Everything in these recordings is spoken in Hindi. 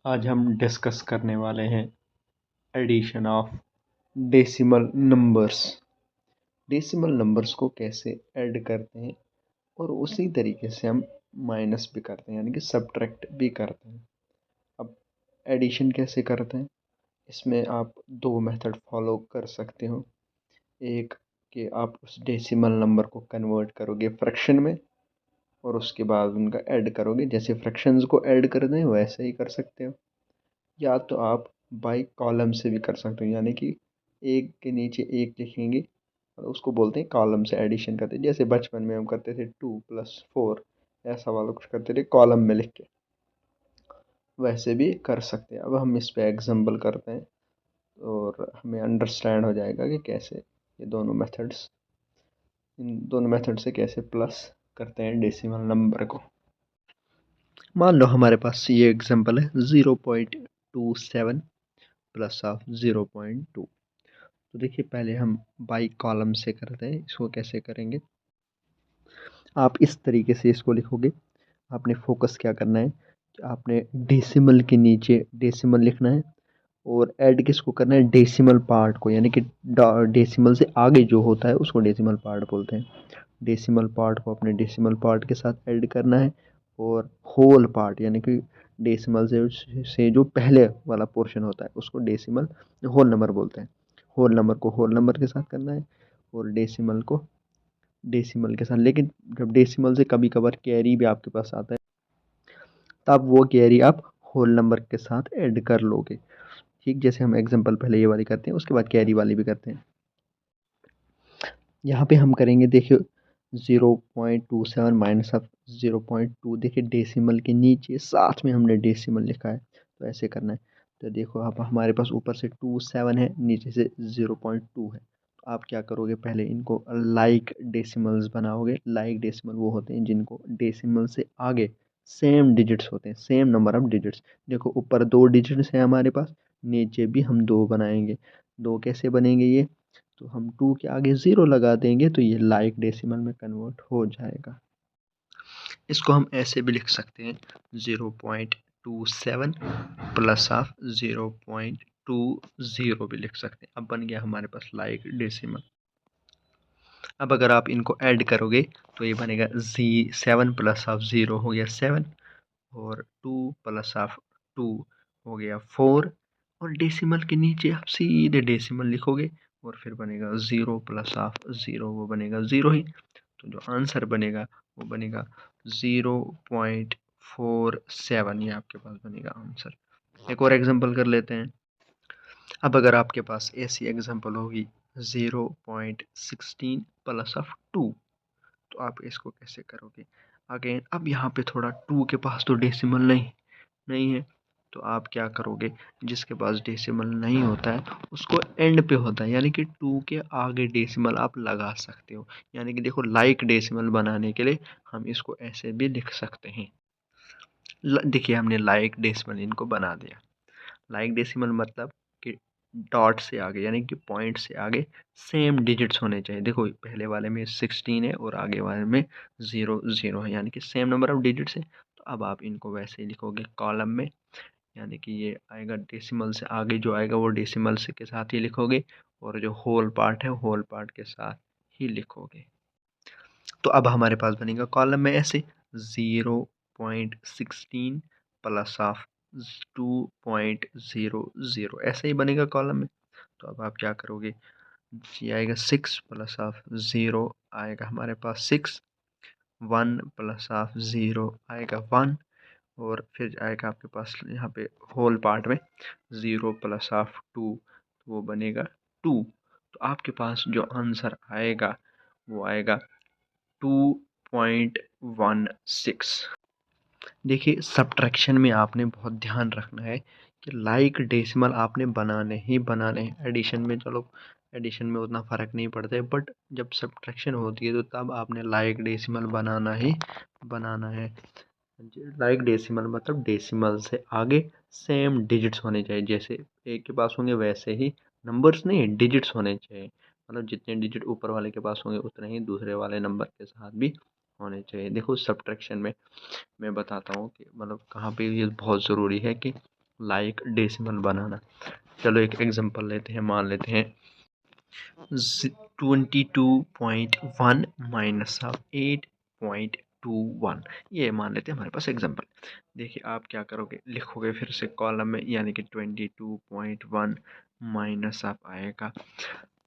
आज हम डिस्कस करने वाले हैं addition of decimal numbers. Decimal numbers को कैसे ऐड करते हैं और उसी तरीके से हम माइनस भी करते हैं, यानी कि सब्ट्रैक्ट भी करते हैं। अब एडिशन कैसे करते हैं, इसमें आप दो मेथड फॉलो कर सकते हो। एक कि आप उस डेसिमल नंबर को कन्वर्ट करोगे फ्रैक्शन में और उसके बाद उनका ऐड करोगे। जैसे फ्रैक्शंस को ऐड कर दें वैसे ही कर सकते हो, या तो आप बाई कॉलम से भी कर सकते हो, यानी कि एक के नीचे एक लिखेंगे और उसको बोलते हैं कॉलम से एडिशन करते हैं। जैसे बचपन में हम करते थे 2+4, ऐसा वाला कुछ करते थे कॉलम में लिख के, वैसे भी कर सकते हैं। अब हम इस पे एग्जांपल करते हैं और हमें अंडरस्टैंड हो जाएगा कि कैसे ये दोनों मेथड्स, इन दोनों मेथड से कैसे प्लस करते हैं डेसिमल नंबर को। मान लो हमारे पास ये एग्जांपल है 0.27 प्लस ऑफ 0.2। तो देखिए पहले हम बाई कॉलम से करते हैं। इसको कैसे करेंगे, आप इस तरीके से इसको लिखोगे। आपने फोकस क्या करना है कि आपने डेसिमल के नीचे डेसिमल लिखना है और ऐड किसको करना है, डेसिमल पार्ट को, यानी कि डेसिमल से आगे जो होता है उसको डेसिमल पार्ट बोलते हैं। डेसिमल पार्ट को अपने डेसिमल पार्ट के साथ ऐड करना है और होल पार्ट, यानी कि डेसिमल से जो पहले वाला पोर्शन होता है उसको डेसिमल होल नंबर बोलते हैं। होल नंबर को होल नंबर के साथ करना है और डेसिमल को डेसिमल के साथ। लेकिन जब डेसिमल से कभी कभार कैरी भी आपके पास आता है, तब वो कैरी आप होल नंबर के साथ ऐड कर लोगे। ठीक, जैसे हम एग्जांपल पहले ये वाली करते हैं उसके बाद कैरी वाली भी करते हैं। यहाँ पे हम करेंगे, देखिए 0.27 माइनस ऑफ 0.2, देखिए डेसिमल के नीचे साथ में हमने डेसिमल लिखा है, तो ऐसे करना है। तो देखो अब हमारे पास ऊपर से 27 है, नीचे से 0.2 है। तो आप क्या करोगे, पहले इनको लाइक डेसिमल्स बनाओगे। लाइक डेसिमल वो होते हैं जिनको डेसिमल से आगे सेम डिजिट्स होते हैं, सेम नंबर ऑफ डिजिट्स। देखो ऊपर दो डिजिट्स हैं हमारे पास, नीचे भी हम दो बनाएंगे। दो कैसे बनेंगे ये, तो हम 2 के आगे 0 लगा देंगे तो ये लाइक डेसिमल में कन्वर्ट हो जाएगा। इसको हम ऐसे भी लिख सकते हैं 0.27 प्लस ऑफ 0.20 भी लिख सकते हैं। अब बन गया हमारे पास लाइक डेसिमल। अब अगर आप इनको ऐड करोगे तो ये बनेगा 7 प्लस ऑफ 0 हो गया 7 और 2 प्लस ऑफ 2 हो गया 4, और डेसिमल के नीचे आप सीधे डेसिमल लिखोगे और फिर बनेगा 0 प्लस ऑफ 0, वो बनेगा 0 ही। तो जो आंसर बनेगा वो बनेगा 0.47, ये आपके पास बनेगा आंसर। एक और एग्जांपल कर लेते हैं। अब अगर आपके पास ऐसी एग्जांपल होगी 0.16 प्लस ऑफ 2, तो आप इसको कैसे करोगे। अगेन अब यहाँ पे थोड़ा 2 के पास तो डेसिमल नहीं है, तो आप क्या करोगे, जिसके पास डेसिमल नहीं होता है उसको एंड पे होता है, यानी कि 2 के आगे डेसिमल आप लगा सकते हो। यानी कि देखो लाइक डेसिमल बनाने के लिए हम इसको ऐसे भी लिख सकते हैं। देखिए हमने लाइक डेसिमल इनको बना दिया। लाइक डेसिमल मतलब कि डॉट से आगे, यानी कि पॉइंट से आगे सेम डिजिट्स होने चाहिए। देखो पहले वाले में 16 है और आगे वाले में 0 है, यानी कि सेम नंबर ऑफ डिजिट्स है। तो अब आप इनको वैसे ही लिखोगे कॉलम में, यानी कि ये आएगा डेसिमल से आगे जो आएगा वो डेसिमल से के साथ ही लिखोगे और जो होल पार्ट है होल पार्ट के साथ ही लिखोगे। तो अब हमारे पास बनेगा कॉलम में ऐसे 0.16 प्लस ऑफ 2.00, ऐसे ही बनेगा कॉलम में। तो अब आप क्या करोगे, ये आएगा 6 प्लस ऑफ 0 आएगा हमारे पास 6, 1 प्लस ऑफ 0 आएगा 1, और फिर आएगा आपके पास यहाँ पे होल पार्ट में 0 प्लस ऑफ 2, वो बनेगा 2। तो आपके पास जो आंसर आएगा वो आएगा 2.16। देखिए सब्ट्रैक्शन में आपने बहुत ध्यान रखना है कि लाइक डेसिमल आपने बनाने ही बनाने हैं। एडिशन में चलो, एडिशन में उतना फ़र्क नहीं पड़ता है, बट जब सब्ट्रैक्शन होती है तो तब आपने लाइक डेसिमल बनाना ही बनाना है। लाइक डेसिमल मतलब डेसिमल से आगे सेम डिजिट्स होने चाहिए। जैसे एक के पास होंगे वैसे ही नंबर्स नहीं, डिजिट्स होने चाहिए। मतलब जितने डिजिट ऊपर वाले के पास होंगे उतने ही दूसरे वाले नंबर के साथ भी होने चाहिए। देखो सब्ट्रैक्शन में मैं बताता हूँ कि मतलब कहाँ पे ये बहुत ज़रूरी है कि लाइक डेसिमल बनाना। चलो एक एग्जांपल लेते हैं, मान लेते हैं 22.1 माइनस ऑफ 8.21, ये मान लेते हैं हमारे पास एग्जांपल। देखिए आप क्या करोगे, लिखोगे फिर से कॉलम में, यानी कि 22.1 माइनस ऑफ आएगा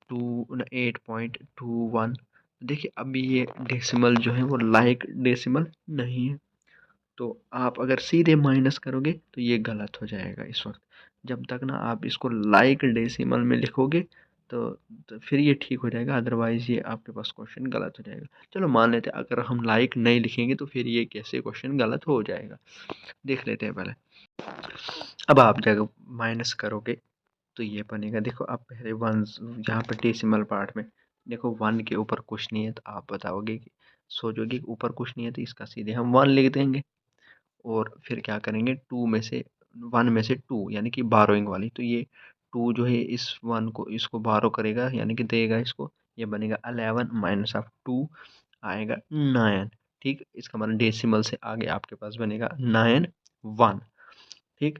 8.21। देखिए अभी ये डेसिमल जो है वो लाइक डेसिमल नहीं है, तो आप अगर सीधे माइनस करोगे तो ये गलत हो जाएगा इस वक्त। जब तक ना आप इसको लाइक डेसिमल में लिखोगे तो, फिर ये ठीक हो जाएगा, अदरवाइज ये आपके पास क्वेश्चन गलत हो जाएगा। चलो मान लेते हैं अगर हम लाइक नहीं लिखेंगे तो फिर ये कैसे क्वेश्चन गलत हो जाएगा, देख लेते हैं पहले। अब आप जब माइनस करोगे तो ये बनेगा, देखो आप पहले वन, यहाँ पर डेसिमल पार्ट में देखो 1 के ऊपर कुछ नहीं है, तो आप बताओगे कि सोचोगे ऊपर कुछ नहीं है तो इसका सीधे हम 1 लिख देंगे, और फिर क्या करेंगे 2 में से 1 में से 2 यानी कि बारोइंग वाली, तो ये 2 जो है इस 1 को इसको बारो करेगा यानी कि देगा इसको, ये बनेगा 11 माइनस ऑफ 2 आएगा 9। ठीक, इसका मतलब डेसिमल से आगे आपके पास बनेगा 9 1। ठीक,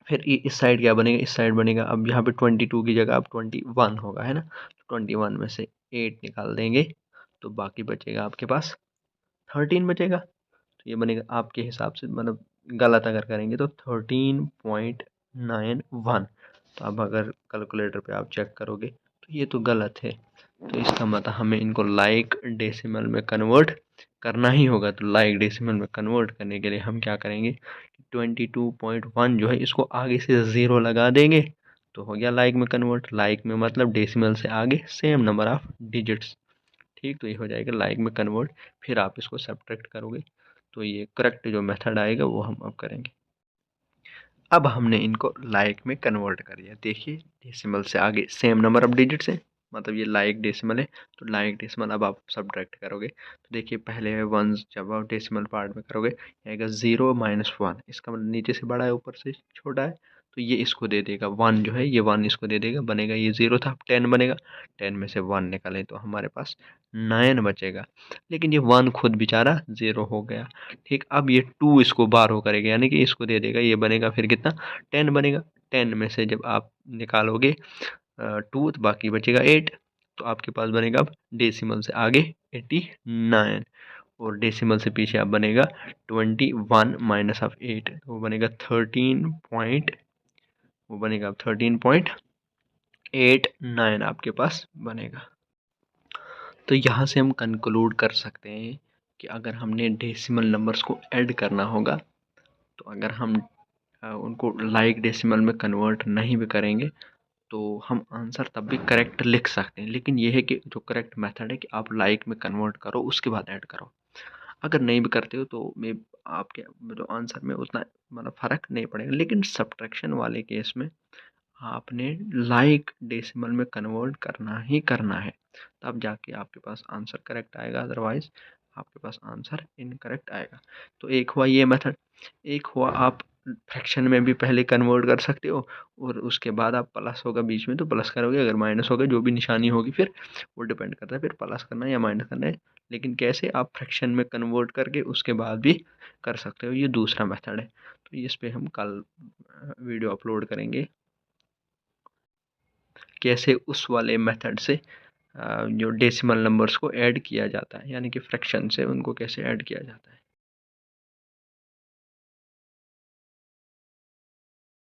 फिर इस साइड क्या बनेगा, इस साइड बनेगा, अब यहाँ पे 22 की जगह अब 21 होगा, है ना। 21 में से 8 निकाल देंगे तो बाकी बचेगा आपके पास 13 बचेगा, तो ये बनेगा आपके हिसाब से, मतलब गलत अगर करेंगे तो 13.91। तो अब अगर कैलकुलेटर पे आप चेक करोगे तो ये तो गलत है, तो इसका मतलब हमें इनको लाइक डेसिमल में कन्वर्ट करना ही होगा। तो लाइक डेसिमल में कन्वर्ट करने के लिए हम क्या करेंगे, 22.1 जो है इसको आगे से 0 लगा देंगे तो हो गया लाइक में कन्वर्ट। लाइक में मतलब डेसिमल से आगे सेम नंबर ऑफ डिजिट्स। ठीक, तो ये हो जाएगा लाइक में कन्वर्ट, फिर आप इसको सब्ट्रैक्ट करोगे तो ये करेक्ट जो मेथड आएगा वो हम अब करेंगे। अब हमने इनको लाइक में कन्वर्ट कर दिया, देखिए डेसिमल से आगे सेम नंबर ऑफ डिजिट्स है, मतलब ये लाइक डेसिमल है, तो लाइक डेसिमल अब आप सब्ट्रैक्ट करोगे तो देखिए पहले वन, जब आप डेसिमल पार्ट में करोगे आएगा 0 माइनस 1, इसका मतलब नीचे से बड़ा है ऊपर से छोटा है, तो ये इसको दे देगा 1 जो है, ये 1 इसको दे देगा, बनेगा ये 0 था 10 बनेगा, 10 में से 1 निकालें तो हमारे पास 9 बचेगा, लेकिन ये 1 खुद बेचारा 0 हो गया। ठीक, अब ये 2 इसको बार करेगा यानी कि इसको दे देगा, ये बनेगा फिर कितना 10 बनेगा, 10 में से जब आप निकालोगे 2 तो बाकी बचेगा 8, तो आपके पास बनेगा अब डेसिमल से आगे 89, और डेसिमल से पीछे अब बनेगा 21 माइनस ऑफ 8, तो वो बनेगा 13 पॉइंट, वो बनेगा अब 13.89 आपके पास बनेगा। तो यहाँ से हम कंक्लूड कर सकते हैं कि अगर हमने डेसिमल नंबर्स को ऐड करना होगा, तो अगर हम उनको लाइक डेसिमल में कन्वर्ट नहीं भी करेंगे तो हम आंसर तब भी करेक्ट लिख सकते हैं, लेकिन यह है कि जो करेक्ट मेथड है कि आप लाइक में कन्वर्ट करो उसके बाद ऐड करो। अगर नहीं भी करते हो तो मे आपके जो आंसर में उतना मतलब फ़र्क नहीं पड़ेगा, लेकिन सब्ट्रैक्शन वाले केस में आपने लाइक डेसिमल में कन्वर्ट करना ही करना है, तब जाके आपके पास आंसर करेक्ट आएगा, अदरवाइज आपके पास आंसर इनकरेक्ट आएगा। तो एक हुआ ये मेथड, एक हुआ आप फ्रैक्शन में भी पहले कन्वर्ट कर सकते हो और उसके बाद आप प्लस होगा बीच में तो प्लस करोगे, अगर माइनस होगा जो भी निशानी होगी फिर वो डिपेंड करता है फिर प्लस करना है या माइनस करना है, लेकिन कैसे आप फ्रैक्शन में कन्वर्ट करके उसके बाद भी कर सकते हो, ये दूसरा मेथड है। तो इस पे हम कल वीडियो अपलोड करेंगे कैसे उस वाले मेथड से जो डेसिमल नंबर्स को ऐड किया जाता है, यानी कि फ्रैक्शन से उनको कैसे ऐड किया जाता है।